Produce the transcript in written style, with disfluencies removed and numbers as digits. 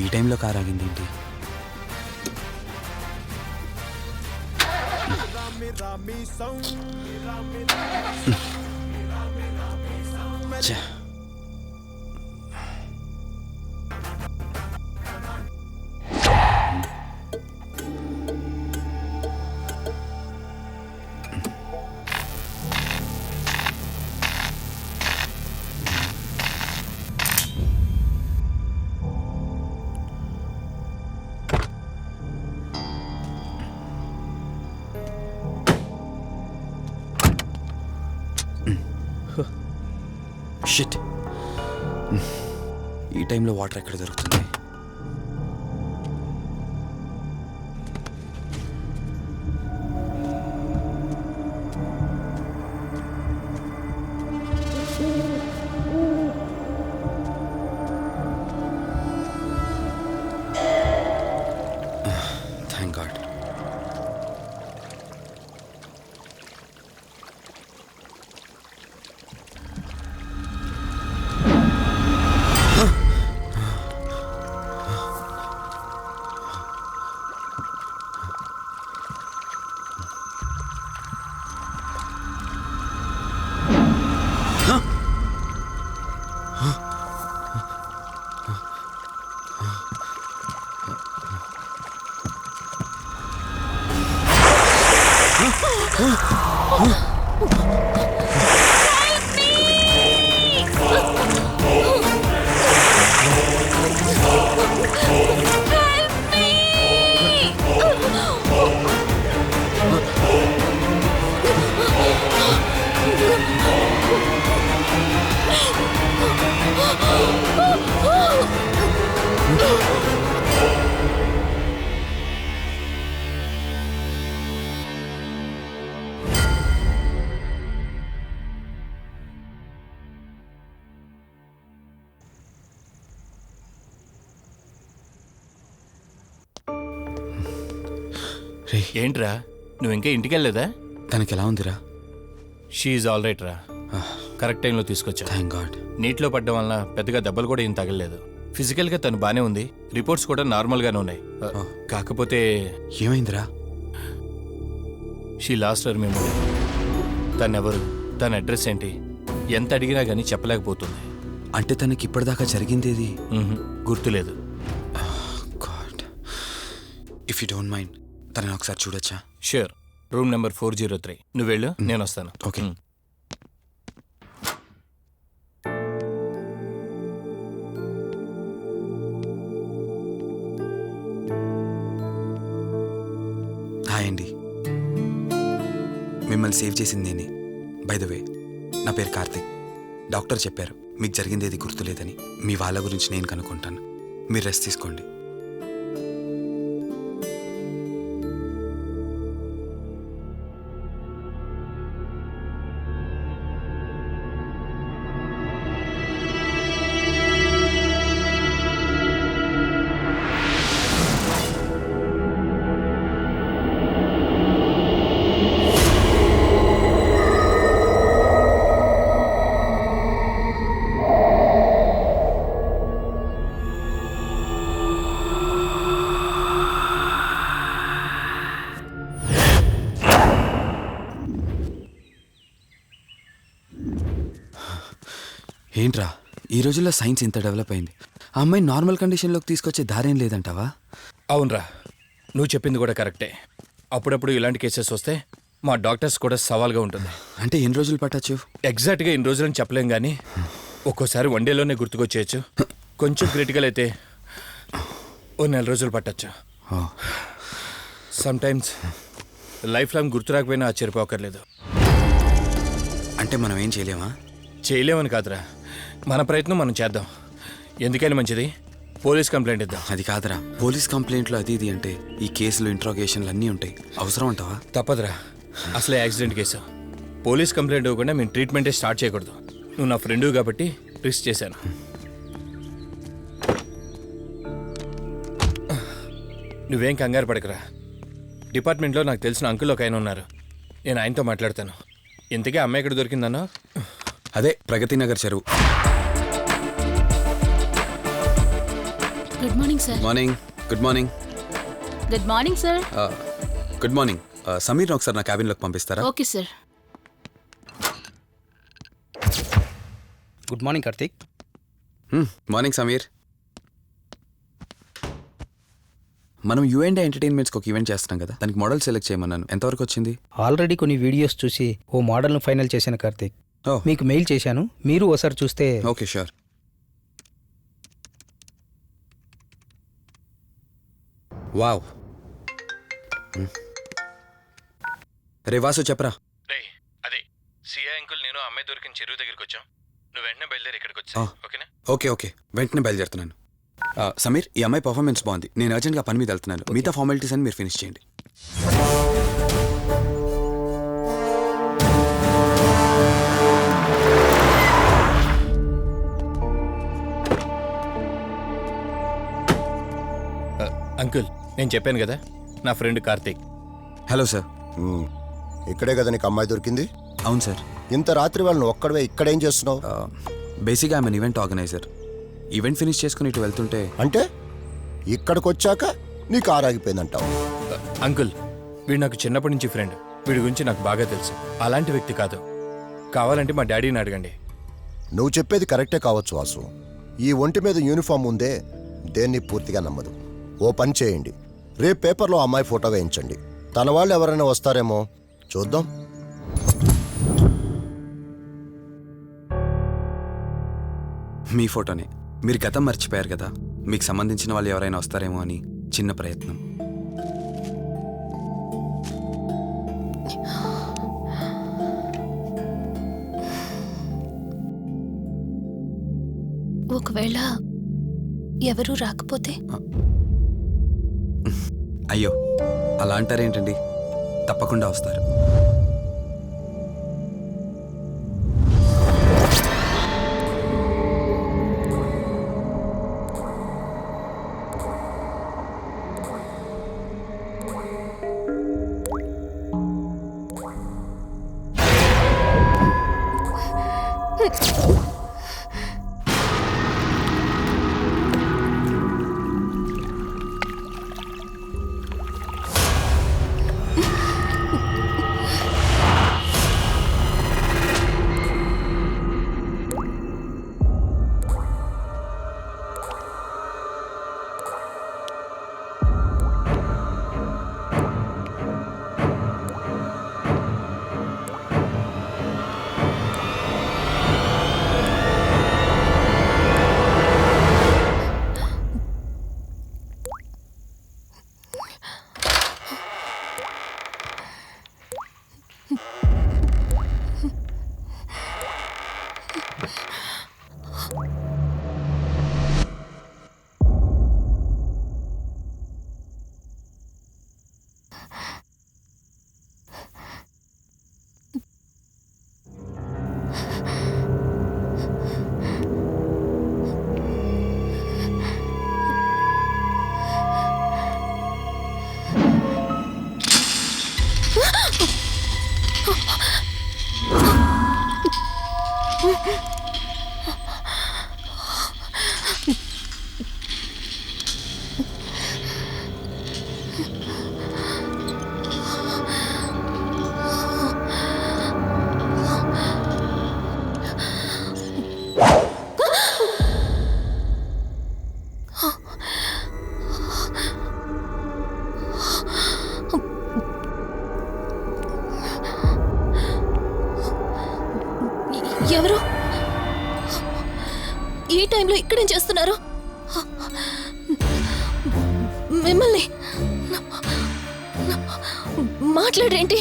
ఈ టైంలో కార్ ఆగింది ఏంటి? ఛే. షిట్. ఈ టైంలో వాటర్ ఎక్కడ దొరుకుతుంది? Thank God. ఏంట్రా నువ్వు ఇంకా ఇంటికి వెళ్ళలేదా? తనకి ఎలా ఉందిరా? షీఈ్ ఆల్ రైట్ రా. కరెక్ట్ టైంలో తీసుకొచ్చా. Thank God. నీటిలో పడ్డం వలన పెద్దగా దెబ్బలు కూడా ఏం తగలలేదు. ఫిజికల్గా తను బానే ఉంది. రిపోర్ట్స్ కూడా నార్మల్గానే ఉన్నాయి. కాకపోతే ఏమైందిరా? She lost her memory. తనెవరు, తన అడ్రస్ ఏంటి, ఎంత అడిగినా కానీ చెప్పలేకపోతుంది. అంటే తనకి ఇప్పటిదాకా జరిగిందేది గుర్తులేదు. God, if you don't mind తనని ఒకసారి చూడొచ్చా? ష్యూర్. Room number 403. నువ్వు వెళ్ళు, నేను వస్తాను. ఓకే. హాయ్ అండి. మిమ్మల్ని సేవ్ చేసింది నేనే. బై ద వే, నా పేరు కార్తిక్. డాక్టర్ చెప్పారు మీకు జరిగిందేది గుర్తులేదని. మీ వాళ్ళ గురించి నేను కనుక్కుంటాను. మీరు రెస్ట్ తీసుకోండి. ఏంట్రా, ఈ రోజుల్లో సైన్స్ ఇంత డెవలప్ అయింది. ఆ అమ్మాయి నార్మల్ కండిషన్లోకి తీసుకొచ్చే దారేం లేదంటావా? అవునరా, నువ్వు చెప్పింది కూడా కరెక్టే. అప్పుడప్పుడు ఇలాంటి కేసెస్ వస్తే మా డాక్టర్స్ కూడా సవాల్గా ఉంటుంది. అంటే ఎన్ని రోజులు పట్టచ్చు? ఎగ్జాక్ట్గా ఇన్ని రోజులని చెప్పలేం, కానీ ఒక్కోసారి వన్ డేలోనే గుర్తుకొచ్చేయచ్చు. కొంచెం క్రిటికల్ అయితే ఓ 4 రోజులు పట్టచ్చు. సమ్టైమ్స్ లైఫ్ లాంగ్ గుర్తు రాకపోయినా ఆశ్చర్యపోకర్లేదు. అంటే మనం ఏం చేయలేమా? చేయలేమని కాదురా, మన ప్రయత్నం మనం చేద్దాం. ఎందుకని మంచిది, పోలీస్ కంప్లైంట్ ఇద్దాం. అది కాదురా, పోలీస్ కంప్లైంట్లో అది ఇది అంటే ఈ కేసులు ఇంట్రాగేషన్లు అన్నీ ఉంటాయి. అవసరం అంటావా? తప్పదురా, అసలే యాక్సిడెంట్ కేసు. పోలీస్ కంప్లైంట్ ఇవ్వకుండా మేము ట్రీట్మెంటే స్టార్ట్ చేయకూడదు. నువ్వు నా ఫ్రెండు కాబట్టి రిస్క్ చేశాను. నువ్వేం కంగారు పడకరా. డిపార్ట్మెంట్లో నాకు తెలిసిన అంకుల్ ఒక ఆయన ఉన్నారు. నేను ఆయనతో మాట్లాడతాను. ఇంతకీ అమ్మాయి ఎక్కడ దొరికిందన్నా? అదే ప్రగతి నగర్ చెరువు. Good morning sir. Morning. Good morning. Good morning sir. Good morning. సమీర్ని ఒకసారి నా క్యాబిన్లోకి పంపిస్తారా? Okay sir. Good morning Karthik. Morning Sameer. మనం యుఎండే ఎంటర్టైన్మెంట్స్కి ఒక ఈవెంట్ చేస్తున్నాం కదా, దానికి మోడల్ సెలెక్ట్ చేయమన్నాను. ఎంతవరకు వచ్చింది? ఆల్రెడీ కొన్ని వీడియోస్ చూసి ఓ మోడల్ను ఫైనల్ చేశాను కార్తీక్. మీకు మెయిల్ చేశాను, మీరు ఓసారి చూస్తే. Okay sure. వావ్. రే వాసు చెప్పరా. రే అదే సిఐ అంకుల్ నేను అమ్మాయి దొరికిన చెరువు దగ్గరికి వచ్చాం. నువ్వు వెంటనే బయలుదేరి ఇక్కడికి వచ్చా. ఓకేనా? ఓకే ఓకే, వెంటనే బయలుదేరుతున్నాను. సమీర్, ఈ అమ్మాయి పర్ఫార్మెన్స్ బాగుంది. నేను అర్జెంట్గా పని మీద వెళ్తున్నాను. మిగతా ఫార్మాలిటీస్ అని మీరు ఫినిష్ చేయండి. అంకుల్, నేను చెప్పాను కదా, నా ఫ్రెండ్ కార్తీక్. Hello sir. ఇక్కడే కదా నీకు అమ్మాయి దొరికింది? అవును సార్. ఇంత రాత్రి వాళ్ళని ఒక్కడవే ఇక్కడేం చేస్తున్నావు? బేసిక్గా I'm event organiser. Event finish చేసుకుని ఇటు వెళ్తుంటే. అంటే ఇక్కడికి వచ్చాక నీ కారు ఆగిపోయిందంటావు? అంకుల్, వీడు నాకు చిన్నప్పటి నుంచి ఫ్రెండ్. వీడి గురించి నాకు బాగా తెలుసు. అలాంటి వ్యక్తి కాదు. కావాలంటే మా డాడీని అడగండి. నువ్వు చెప్పేది కరెక్టే కావచ్చు వాసు. ఈ ఒంటి మీద యూనిఫామ్ ఉందే దేన్ని పూర్తిగా నమ్మదు. ఓ పని చేయండి, రేపు పేపర్లో అమ్మాయి ఫోటో వేయించండి. తన వాళ్ళు ఎవరైనా వస్తారేమో చూద్దాం. మీ ఫోటోనే. మీరు గతం మర్చిపోయారు కదా, మీకు సంబంధించిన వాళ్ళు ఎవరైనా వస్తారేమో అని చిన్న ప్రయత్నం. ఒకవేళ ఎవరూ రాకపోతే? అయ్యో, అలా అంటారేంటండి? తప్పకుండా వస్తారు. ఎవరు ఈ టైంలో ఇక్కడేం చేస్తున్నారు? మిమ్మల్ని మాట్లాడేంటి?